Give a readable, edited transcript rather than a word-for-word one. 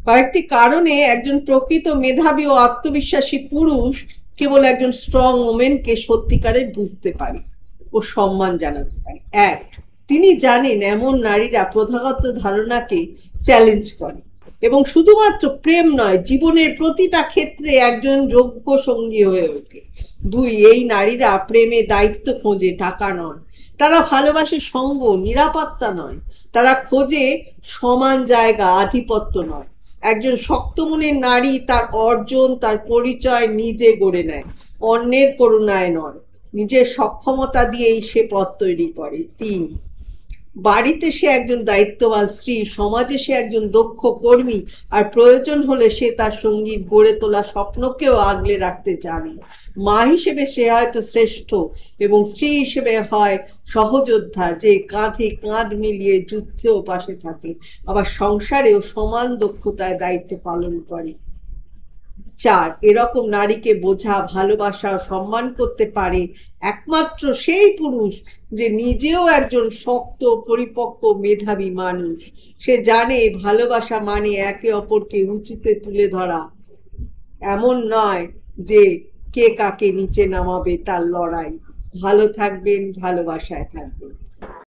কয়েকটি কারণে একজন প্রকৃত মেধাবী ও আত্মবিশ্বাসী পুরুষ কেবল একজন স্ট্রং ওমেনকে সত্যিকারের বুঝতে পারে ও সম্মান জানাতে পারে। এক, তিনি জানেন এমন নারীরা প্রথাগত ধারণাকে চ্যালেঞ্জ করে এবং শুধুমাত্র প্রেম নয়, জীবনের প্রতিটা ক্ষেত্রে একজন যোগ্য সঙ্গী হয়ে ওঠে। দুই, এই নারীরা প্রেমে দায়িত্ব খোঁজে, টাকা নয়। তারা ভালোবাসে সঙ্গ, নিরাপত্তা নয়। তারা খোঁজে সমান জায়গা, আধিপত্য নয়। একজন শক্ত মনের নারী তার অর্জন, তার পরিচয় নিজে গড়ে নেয়, অন্যের করুণায় নয়। নিজের সক্ষমতা দিয়েই সে পথ তৈরি করে। তিন, বাড়িতে সে একজন দায়িত্ববান স্ত্রী, সমাজে সে একজন দক্ষ কর্মী, আর প্রয়োজন হলে সে তার সঙ্গীর গড়ে তোলা স্বপ্নকেও আগলে রাখতে জানে। মা হিসেবে সে হয়তো শ্রেষ্ঠ, এবং স্ত্রী হিসেবে হয় সহযোদ্ধা, যে কাঁধে কাঁধ মিলিয়ে যুদ্ধেও পাশে থাকে, আবার সংসারেও সমান দক্ষতায় দায়িত্ব পালন করে। চার, এরকম নারীকে বোঝা, ভালোবাসা ও সম্মান করতে পারে একমাত্র সেই পুরুষ যে নিজেও একজন শক্ত, পরিপক্ক, মেধাবী মানুষ। সে জানে ভালোবাসা মানে একে অপরকে উঁচুতে তুলে ধরা, এমন নয় যে কে কাকে নিচে নামাবে তার লড়াই। ভালো থাকবেন, ভালোবাসায় থাকবেন।